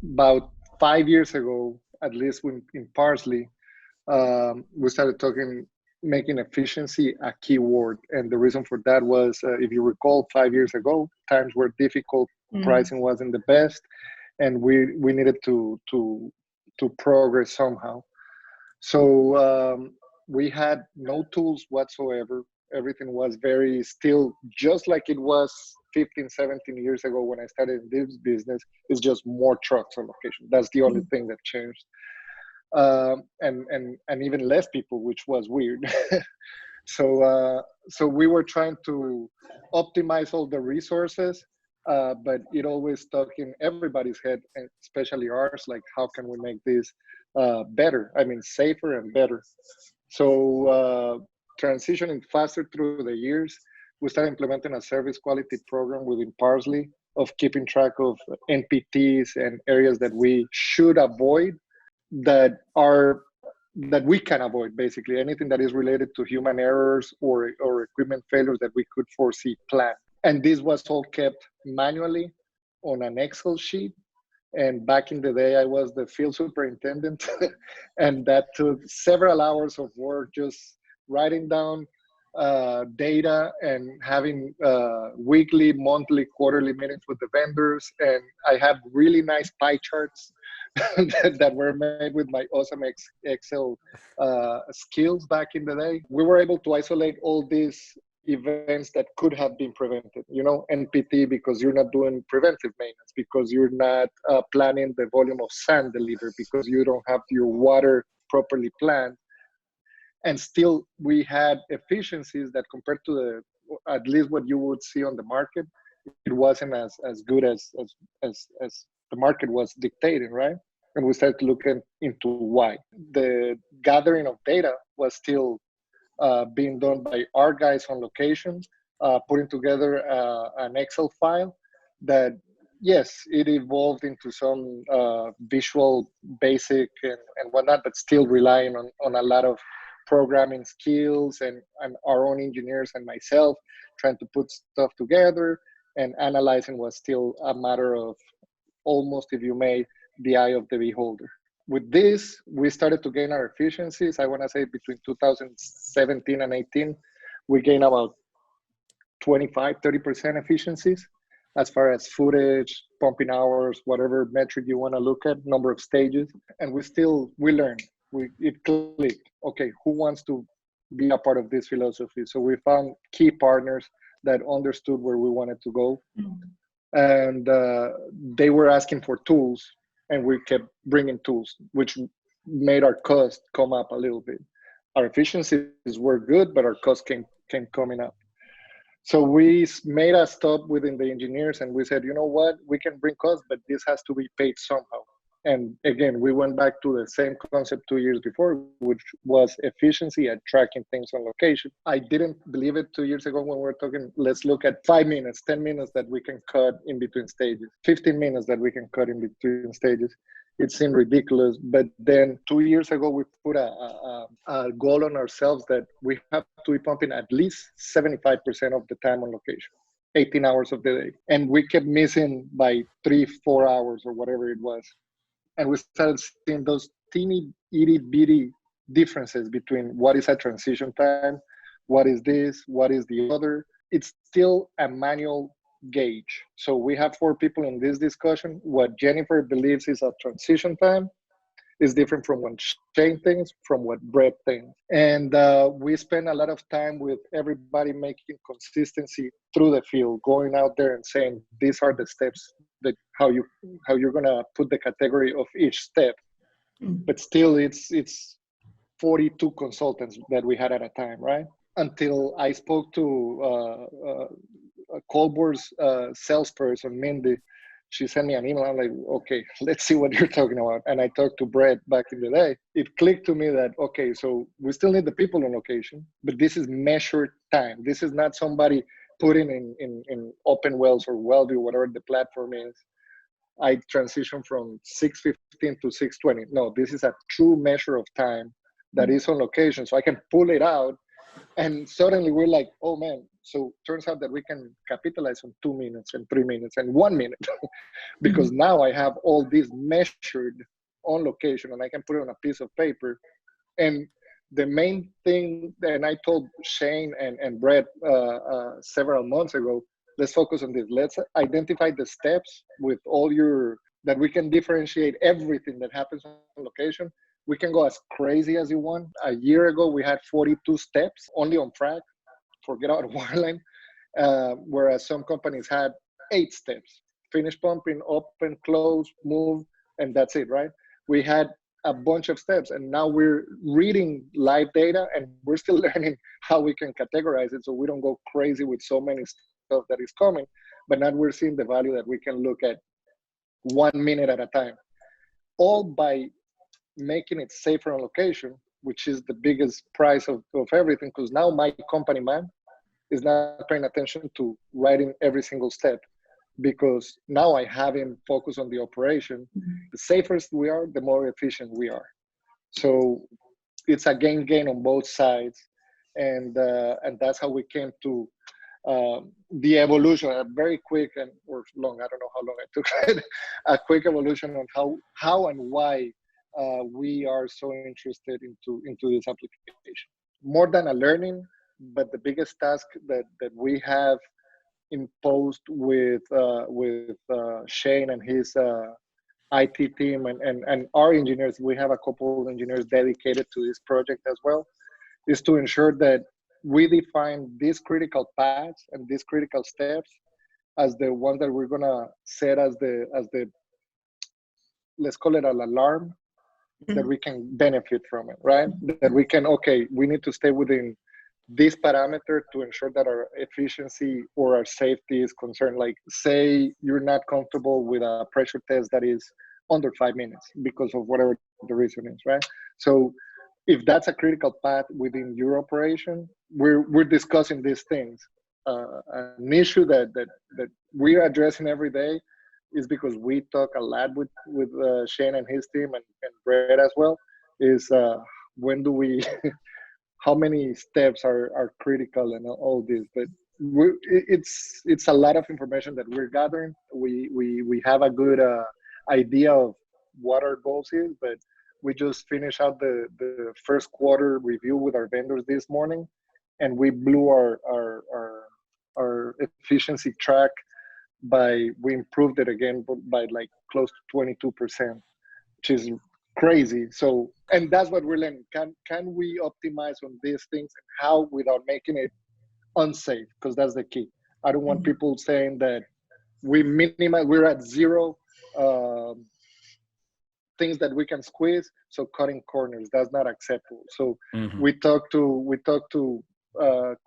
about 5 years ago, at least in Parsley, we started talking, making efficiency a key word. And the reason for that was, if you recall, 5 years ago, times were difficult, pricing wasn't the best, and we needed to progress somehow. So we had no tools whatsoever. Everything was very still, just like it was 15, 17 years ago when I started in this business. It's just more trucks on location. That's the only thing that changed. And even less people, which was weird. So we were trying to optimize all the resources, but it always stuck in everybody's head, and especially ours. Like, how can we make this better? I mean, safer and better. So transitioning faster through the years, we started implementing a service quality program within Parsley of keeping track of NPTs and areas that we should avoid, that we can avoid. Basically anything that is related to human errors or equipment failures that we could foresee, plan. And this was all kept manually on an Excel sheet. And back in the day, I was the field superintendent, and that took several hours of work, just writing down data and having weekly, monthly, quarterly meetings with the vendors. And I had really nice pie charts that were made with my awesome Excel skills back in the day. We were able to isolate all these events that could have been prevented. NPT, because you're not doing preventive maintenance, because you're not planning the volume of sand delivered, because you don't have your water properly planned. And still we had efficiencies that, compared to at least what you would see on the market, it wasn't as good as the market was dictating, right? And we started looking into why. The gathering of data was still being done by our guys on location, putting together an Excel file that, yes, it evolved into some visual basic and whatnot, but still relying on a lot of programming skills and our own engineers and myself trying to put stuff together, and analyzing was still a matter of almost, if you may, the eye of the beholder. With this, we started to gain our efficiencies. I want to say between 2017 and 18, we gained about 25-30% efficiencies as far as footage, pumping hours, whatever metric you want to look at, number of stages. And we learned. It clicked. Okay, who wants to be a part of this philosophy? So we found key partners that understood where we wanted to go. And they were asking for tools, and we kept bringing tools, which made our cost come up a little bit. Our efficiencies were good, but our costs came coming up. So we made a stop within the engineers, and we said, you know what, we can bring costs, but this has to be paid somehow. And again, we went back to the same concept 2 years before, which was efficiency and tracking things on location. I didn't believe it 2 years ago when we were talking, let's look at 5 minutes, 10 minutes that we can cut in between stages, 15 minutes that we can cut in between stages. It seemed ridiculous. But then 2 years ago, we put a goal on ourselves that we have to be pumping at least 75% of the time on location, 18 hours of the day. And we kept missing by 3-4 hours or whatever it was. And we started seeing those teeny, itty bitty differences between what is a transition time, what is this, what is the other. It's still a manual gauge. So we have 4 people in this discussion. What Jennifer believes is a transition time is different from what Shane thinks, from what Brett thinks. And we spend a lot of time with everybody making consistency through the field, going out there and saying, these are the steps, that how you're gonna put the category of each step. But still, it's 42 consultants that we had at a time, right? Until I spoke to Colbor's salesperson, Mindy. She sent me an email. I'm like, okay, let's see what you're talking about. And I talked to Brett back in the day. It clicked to me that, okay, so we still need the people on location, but this is measured time. This is not somebody putting in open wells or Wellview, whatever the platform is. I transitioned from 6:15 to 6:20. No, this is a true measure of time that is on location. So I can pull it out. And suddenly we're like, oh man, So turns out that we can capitalize on 2 minutes and 3 minutes and 1 minute because now I have all these measured on location and I can put it on a piece of paper. And the main thing, and I told Shane and Brett several months ago, let's focus on this. Let's identify the steps with all your, that we can differentiate everything that happens on location. We can go as crazy as you want. A year ago, we had 42 steps only on frac, forget about wireline, whereas some companies had 8 steps: finish pumping, open, close, move, and that's it, right? We had a bunch of steps, and now we're reading live data and we're still learning how we can categorize it so we don't go crazy with so many stuff that is coming. But now we're seeing the value that we can look at 1 minute at a time, all by making it safer on location, which is the biggest price of everything, because now my company man is not paying attention to writing every single step, because now I have him focus on the operation. The safer we are, the more efficient we are. So it's a gain on both sides, and that's how we came to the evolution. A very quick or long, I don't know how long I took it, a quick evolution on how and why we are so interested into this application. More than a learning, but the biggest task that we have imposed with Shane and his IT team and our engineers, we have a couple of engineers dedicated to this project as well, is to ensure that we define these critical paths and these critical steps as the ones that we're gonna set as the let's call it an alarm, that we can benefit from it, right? That we can, okay, we need to stay within this parameter to ensure that our efficiency or our safety is concerned. Like, say you're not comfortable with a pressure test that is under 5 minutes because of whatever the reason is, right? So if that's a critical path within your operation, we're discussing these things. An issue that we're addressing every day is because we talk a lot with Shane and his team and Brett as well, is when do we how many steps are critical and all this. But it's a lot of information that we're gathering. We have a good idea of what our goals is, but we just finished out the first quarter review with our vendors this morning, and we blew our efficiency track we improved it again by like close to 22%, which is crazy. So, and that's what we're learning. Can we optimize on these things, and how, without making it unsafe? Because that's the key. I don't want people saying that we're at zero things that we can squeeze, so cutting corners, that's not acceptable. So we talked to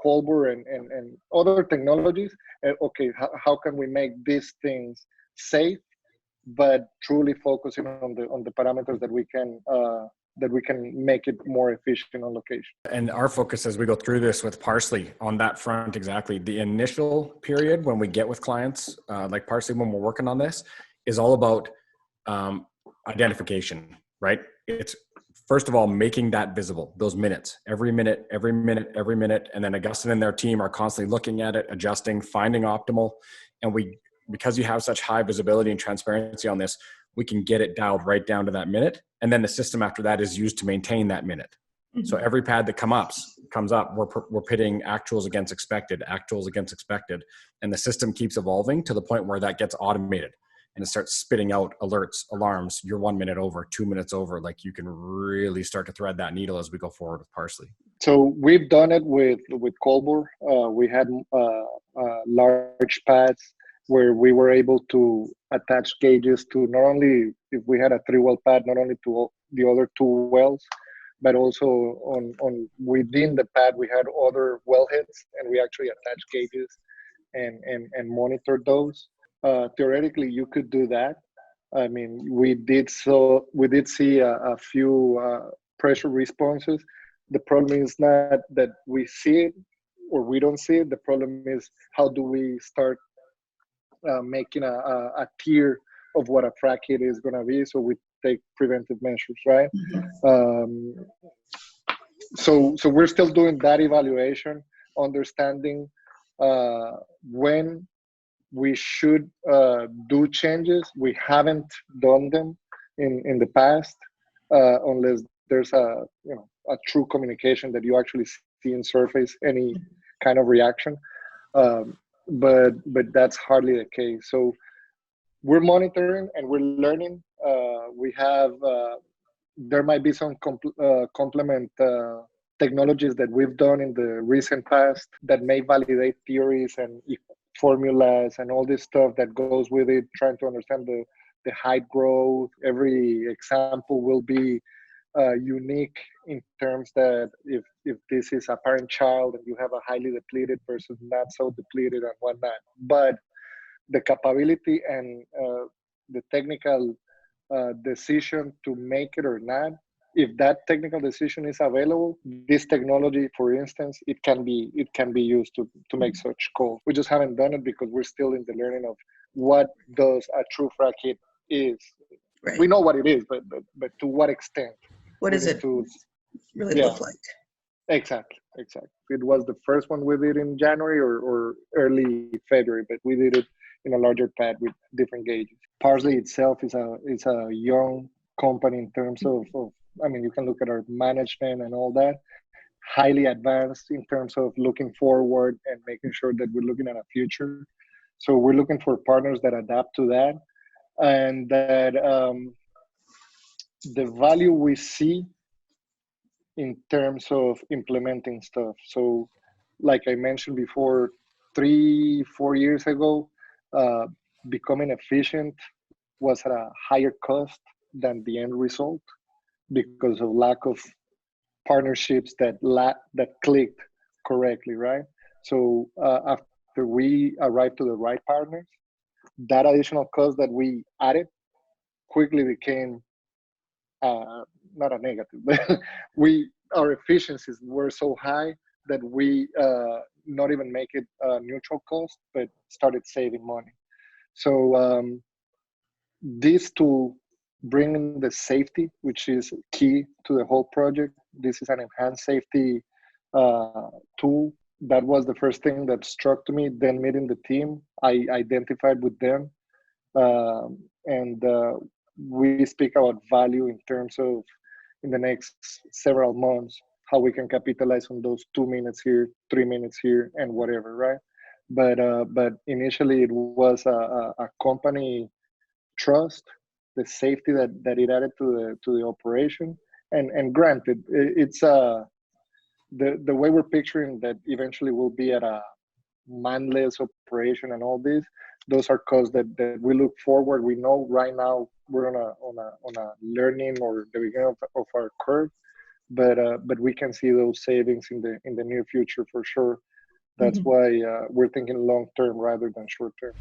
Colbur and other technologies. Okay, how can we make these things safe, but truly focusing on the parameters that we can make it more efficient on location. And our focus as we go through this with Parsley on that front, exactly the initial period when we get with clients like Parsley, when we're working on this, is all about identification, right? It's first of all making that visible, those minutes, every minute. And then Augustin and their team are constantly looking at it, adjusting, finding optimal. And because you have such high visibility and transparency on this, we can get it dialed right down to that minute. And then the system after that is used to maintain that minute. So every pad that comes up, we're pitting actuals against expected, and the system keeps evolving to the point where that gets automated. And it starts spitting out alerts, alarms, you're 1 minute over, 2 minutes over. Like, you can really start to thread that needle as we go forward with Parsley. So we've done it with Colbur. We had large pads where we were able to attach gauges to not only, if we had a 3-well pad, not only to the other 2 wells, but also on within the pad, we had other wellheads, and we actually attached gauges and monitored those. Theoretically, you could do that. I mean, we did see a few pressure responses. The problem is not that we see it or we don't see it. The problem is, how do we start making a tier of what a frac hit is going to be, so we take preventive measures, right? So we're still doing that evaluation, understanding when we should do changes. We haven't done them in the past unless there's a true communication that you actually see in surface any kind of reaction. But that's hardly the case. So we're monitoring and we're learning. We have there might be some complement technologies that we've done in the recent past that may validate theories and formulas and all this stuff that goes with it, trying to understand the height growth. Every example will be unique in terms that if this is a parent child and you have a highly depleted versus not so depleted and whatnot. But the capability and the technical decision to make it or not, if that technical decision is available, this technology, for instance, it can be used to make such calls. We just haven't done it because we're still in the learning of what does a true frag hit is. Right. We know what it is, but to what extent? What does it really look like? Exactly. It was the first one we did in January or early February, but we did it in a larger pad with different gauges. Parsley itself is a young company in terms of I mean, you can look at our management and all that, highly advanced in terms of looking forward and making sure that we're looking at a future. So we're looking for partners that adapt to that and that the value we see in terms of implementing stuff. So like I mentioned before, 3-4 years ago, becoming efficient was at a higher cost than the end result because of lack of partnerships that clicked correctly, right? So after we arrived to the right partners, that additional cost that we added quickly became not a negative, but our efficiencies were so high that we not even make it a neutral cost, but started saving money. So this tool bringing the safety, which is key to the whole project. This is an enhanced safety tool. That was the first thing that struck to me. Then meeting the team, I identified with them, and we speak about value in terms of in the next several months how we can capitalize on those 2 minutes here, 3 minutes here, and whatever, right? But initially it was a company trust, the safety that it added to the operation, and granted, it's the way we're picturing that eventually we'll be at a manless operation and all this. Those are costs that we look forward. We know right now we're on a learning or the beginning of our curve, but we can see those savings in the near future for sure. That's why we're thinking long term rather than short term.